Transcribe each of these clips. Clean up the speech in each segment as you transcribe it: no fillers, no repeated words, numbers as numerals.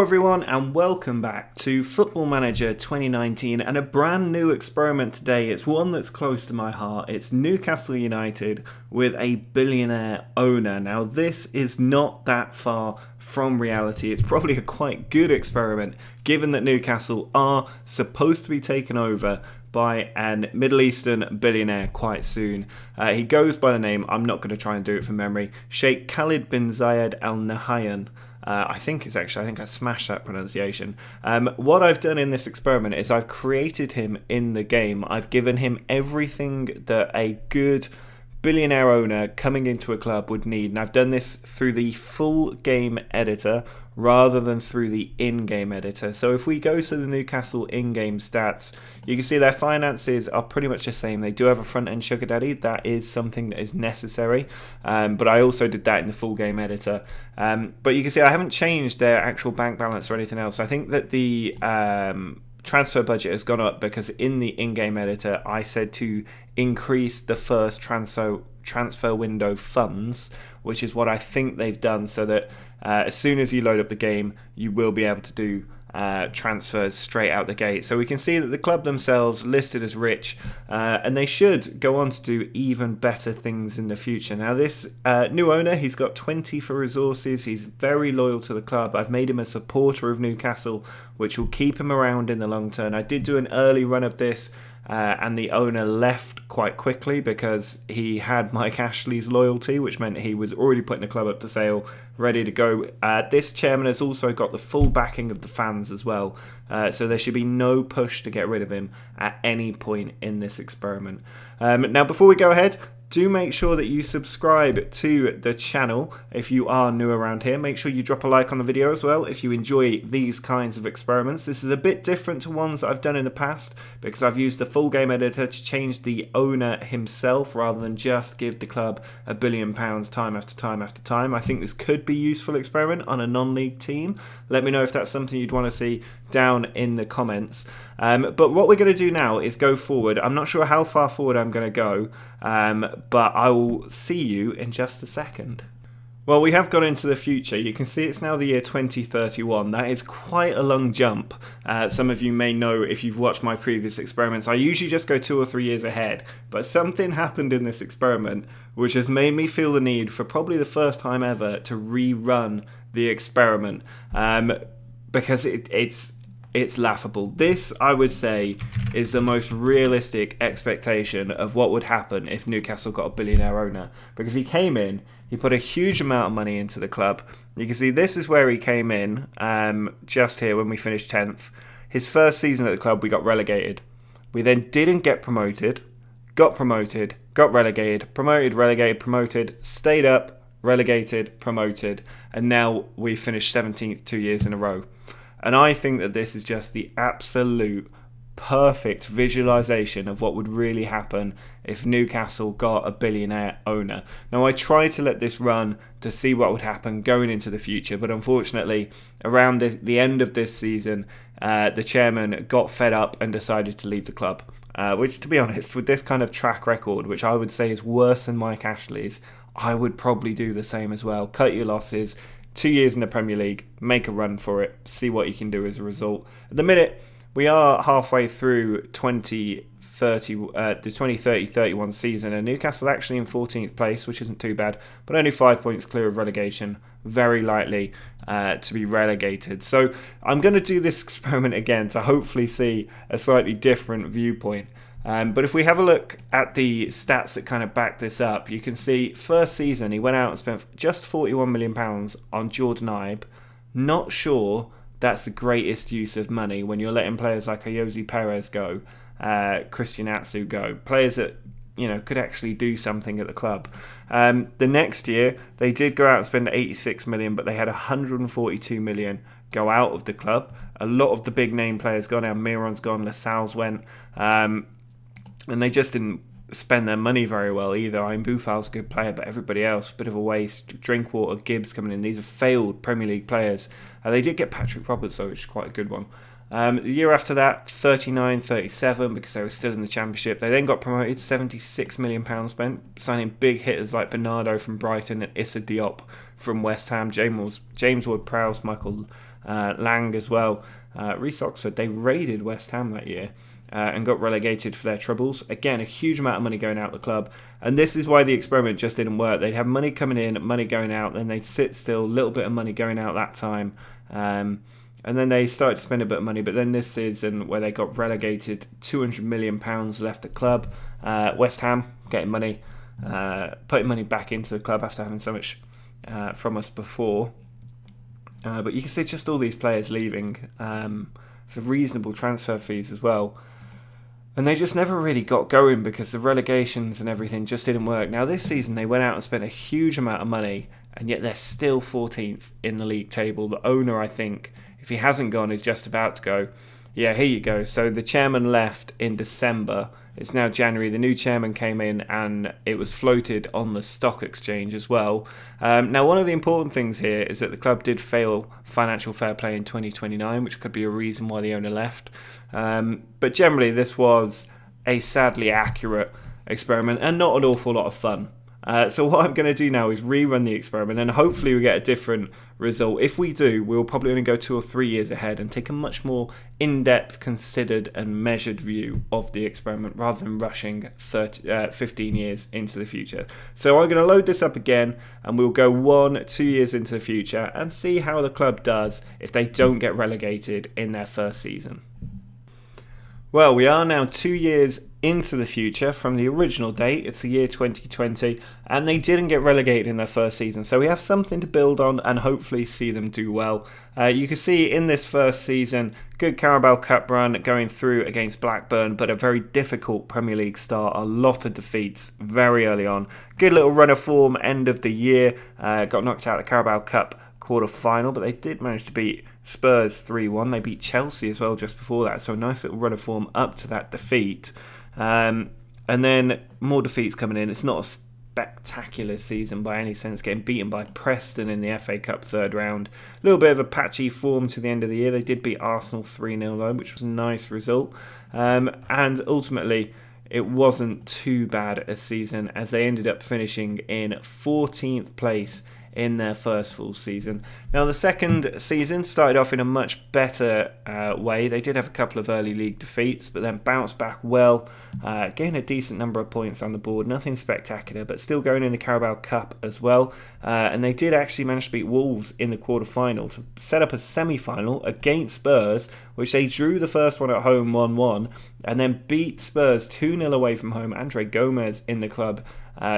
everyone and welcome back to Football Manager 2019 and a brand new experiment today. It's one that's close to my heart. It's Newcastle United with a billionaire owner. Now this is not that far from reality. It's probably a quite good experiment given that Newcastle are supposed to be taken over by an Middle Eastern billionaire quite soon. He goes by the name, I'm not going to try and do it from memory, Sheikh Khalid bin Zayed Al Nahyan. I think I smashed that pronunciation. What I've done in this experiment is I've created him in the game. I've given him everything that a good billionaire owner coming into a club would need. And I've done this through the full game editor rather than through the in-game editor. So if we go to the Newcastle in-game stats, you can see their finances are pretty much the same. They do have a front-end sugar daddy. That is something that is necessary. But I also did that in the full game editor. But you can see I haven't changed their actual bank balance or anything else. I think that the transfer budget has gone up because in the in-game editor I said to increase the first transfer window funds, which is what I think they've done, so that as soon as you load up the game you will be able to do transfers straight out the gate. So we can see that the club themselves listed as rich, and they should go on to do even better things in the future. Now this new owner, he's got 20 for resources, he's very loyal to the club. I've made him a supporter of Newcastle, which will keep him around in the long term. I did do an early run of this and the owner left quite quickly because he had Mike Ashley's loyalty, which meant he was already putting the club up to sale, ready to go. This chairman has also got the full backing of the fans as well, so there should be no push to get rid of him at any point in this experiment. Now before we go ahead, do make sure that you subscribe to the channel if you are new around here. Make sure you drop a like on the video as well if you enjoy these kinds of experiments. This is a bit different to ones that I've done in the past because I've used the full game editor to change the owner himself rather than just give the club £1 billion time after time after time. I think this could be a useful experiment on a non-league team. Let me know if that's something you'd want to see down in the comments. But what we're going to do now is go forward. I'm not sure how far forward I'm going to go, but I will see you in just a second. Well, we have gone into the future. You can see it's now the year 2031. That is quite a long jump. Some of you may know if you've watched my previous experiments. I usually just go 2 or 3 years ahead, but something happened in this experiment which has made me feel the need for probably the first time ever to rerun the experiment, because it's laughable. This, I would say, is the most realistic expectation of what would happen if Newcastle got a billionaire owner. Because he came in, he put a huge amount of money into the club. You can see this is where he came in, just here when we finished 10th. His first season at the club, we got relegated. We then didn't get promoted, got relegated, promoted, stayed up, relegated, promoted, and now we finished 17th 2 years in a row. And I think that this is just the absolute perfect visualization of what would really happen if Newcastle got a billionaire owner. Now, I tried to let this run to see what would happen going into the future, but unfortunately, around the end of this season, the chairman got fed up and decided to leave the club. Which, to be honest, with this kind of track record, which I would say is worse than Mike Ashley's, I would probably do the same as well. Cut your losses. 2 years in the Premier League, make a run for it, see what you can do as a result. At the minute, we are halfway through the 2030-31 season, and Newcastle actually in 14th place, which isn't too bad, but only 5 points clear of relegation, very likely to be relegated. So I'm going to do this experiment again to hopefully see a slightly different viewpoint. But if we have a look at the stats that kind of back this up, you can see first season he went out and spent just £41 million on Jordan Ibe. Not sure that's the greatest use of money when you're letting players like Jose Perez go, Christian Atsu go, players that could actually do something at the club. The next year they did go out and spend 86 million, but they had 142 million go out of the club. A lot of the big name players gone. Now Miron's gone, Lascelles went. And they just didn't spend their money very well either. I mean, Boufal's a good player, but everybody else, a bit of a waste. Drinkwater, Gibbs coming in. These are failed Premier League players. They did get Patrick Roberts, though, which is quite a good one. The year after that, 39-37, because they were still in the Championship. They then got promoted, £76 million spent, signing big hitters like Bernardo from Brighton and Issa Diop from West Ham, James Ward-Prowse, Michael Lang as well. Reece Oxford, they raided West Ham that year. And got relegated for their troubles. Again, a huge amount of money going out the club. And this is why the experiment just didn't work. They'd have money coming in, money going out, then they'd sit still, a little bit of money going out that time. And then they started to spend a bit of money. But then this season, where they got relegated, £200 million left the club. West Ham getting money, putting money back into the club after having so much from us before. But you can see just all these players leaving for reasonable transfer fees as well. And they just never really got going because the relegations and everything just didn't work. Now this season they went out and spent a huge amount of money, and yet they're still 14th in the league table. The owner, I think, if he hasn't gone, is just about to go. Yeah, here you go. So the chairman left in December. It's now January. The new chairman came in and it was floated on the stock exchange as well. Now, one of the important things here is that the club did fail financial fair play in 2029, which could be a reason why the owner left. But generally, this was a sadly accurate experiment and not an awful lot of fun. So what I'm going to do now is rerun the experiment, and hopefully we get a different result. If we do, we'll probably only go 2 or 3 years ahead and take a much more in-depth, considered and measured view of the experiment rather than rushing 15 years into the future. So I'm going to load this up again and we'll go 1-2 years into the future and see how the club does if they don't get relegated in their first season. Well, we are now 2 years into the future from the original date. It's the year 2020, and they didn't get relegated in their first season, so we have something to build on and hopefully see them do well. You can see in this first season, good Carabao Cup run going through against Blackburn, but a very difficult Premier League start, a lot of defeats very early on. Good little run of form end of the year, got knocked out of the Carabao Cup quarter-final, but they did manage to beat Spurs 3-1. They beat Chelsea as well just before that, so a nice little run of form up to that defeat. And then more defeats coming in. It's not a spectacular season by any sense, getting beaten by Preston in the FA Cup third round. A little bit of a patchy form to the end of the year. They did beat Arsenal 3-0 though, which was a nice result. And ultimately, it wasn't too bad a season as they ended up finishing in 14th place in their first full season. Now the second season started off in a much better way. They did have a couple of early league defeats, but then bounced back well, gained a decent number of points on the board, nothing spectacular, but still going in the Carabao Cup as well. And they did actually manage to beat Wolves in the quarter-final to set up a semi-final against Spurs, which they drew the first one at home 1-1, and then beat Spurs 2-0 away from home. Andre Gomez in the club,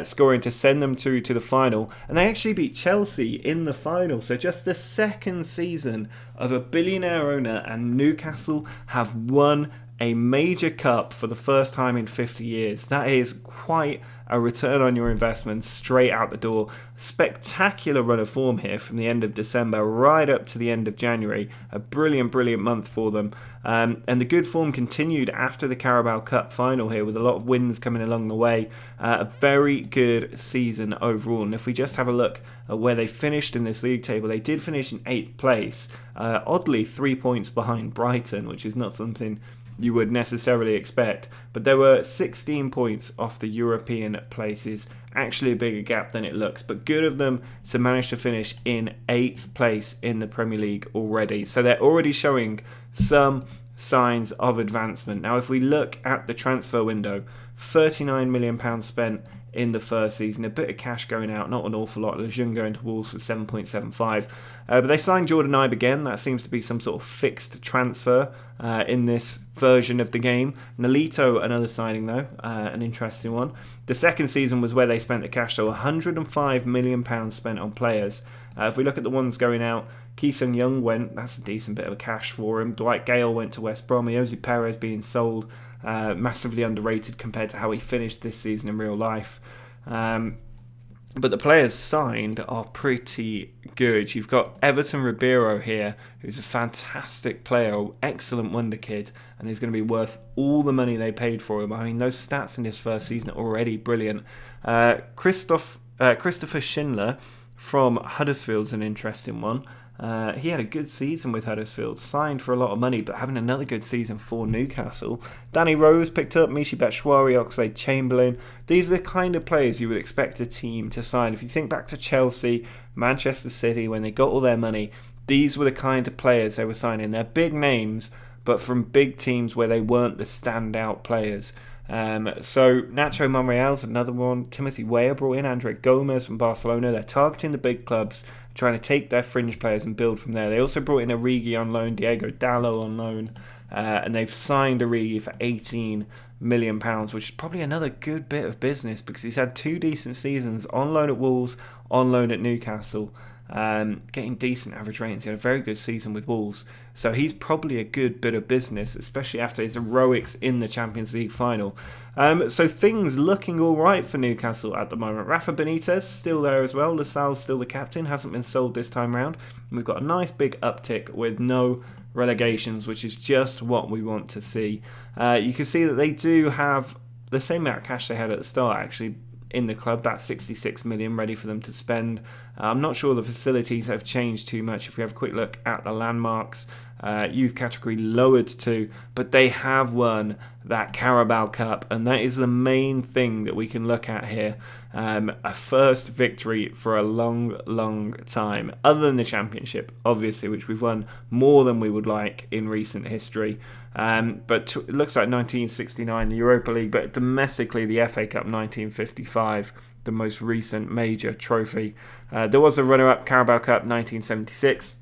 scoring to send them to the final, and they actually beat Chelsea in the final. So just the second season of a billionaire owner, and Newcastle have won a major cup for the first time in 50 years. That is quite a return on your investment straight out the door. Spectacular run of form here from the end of December right up to the end of January. A brilliant month for them. And the good form continued after the Carabao Cup final here, with a lot of wins coming along the way. A very good season overall. And if we just have a look at where they finished in this league table, they did finish in 8th place. Oddly, 3 points behind Brighton, which is not something you would necessarily expect, but there were 16 points off the European places. Actually a bigger gap than it looks, but good of them to manage to finish in 8th place in the Premier League already. So they're already showing some signs of advancement. Now if we look at the transfer window, £39 million spent in the first season, a bit of cash going out, not an awful lot. Lejeune going to Wolves for 7.75, but they signed Jordan Ibe again. That seems to be some sort of fixed transfer in this version of the game. Nolito, another signing though, an interesting one. The second season was where they spent the cash, so £105 million spent on players. If we look at the ones going out, Ki-Sung Young went, that's a decent bit of cash for him. Dwight Gale went to West Brom. Jose Perez being sold, massively underrated compared to how he finished this season in real life. But the players signed are pretty good. You've got Everton Ribeiro here, who's a fantastic player, excellent wonder kid, and he's going to be worth all the money they paid for him. I mean, those stats in his first season are already brilliant. Christopher Schindler from Huddersfield's an interesting one. He had a good season with Huddersfield, signed for a lot of money, but having another good season for Newcastle. Danny Rose picked up, Michy Batshuayi, Oxlade-Chamberlain. These are the kind of players you would expect a team to sign. If you think back to Chelsea, Manchester City, when they got all their money, these were the kind of players they were signing. They're big names, but from big teams where they weren't the standout players. So Nacho Monreal's another one. Timothy Weah brought in Andre Gomez from Barcelona. They're targeting the big clubs, trying to take their fringe players and build from there. They also brought in Origi on loan, Diego Dallo on loan, and they've signed Origi for £18 million, which is probably another good bit of business because he's had 2 decent seasons on loan at Wolves, on loan at Newcastle. Getting decent average ratings. He had a very good season with Wolves, so he's probably a good bit of business, especially after his heroics in the Champions League final. So things looking all right for Newcastle at the moment. Rafa Benitez still there as well. Lascelles still the captain, hasn't been sold this time round. We've got a nice big uptick with no relegations, which is just what we want to see. You can see that they do have the same amount of cash they had at the start, actually, in the club. That's 66 million ready for them to spend. I'm not sure the facilities have changed too much. If we have a quick look at the landmarks, youth category lowered to, but they have won that Carabao Cup, and that is the main thing that we can look at here. A first victory for a long time, other than the Championship, obviously, which we've won more than we would like in recent history. But it looks like 1969, the Europa League, but domestically, the FA Cup 1955, the most recent major trophy. There was a runner-up, Carabao Cup 1976,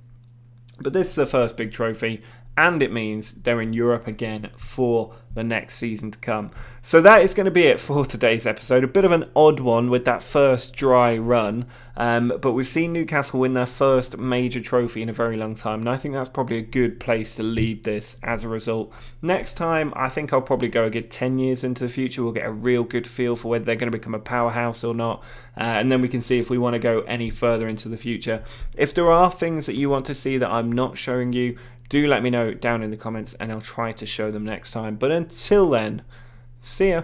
but this is the first big trophy, and it means they're in Europe again for the next season to come. So that is going to be it for today's episode. A bit of an odd one with that first dry run, but we've seen Newcastle win their first major trophy in a very long time, and I think that's probably a good place to leave this as a result. Next time, I think I'll probably go a good 10 years into the future. We'll get a real good feel for whether they're going to become a powerhouse or not, and then we can see if we want to go any further into the future. If there are things that you want to see that I'm not showing you, do let me know down in the comments and I'll try to show them next time. But until then, see ya.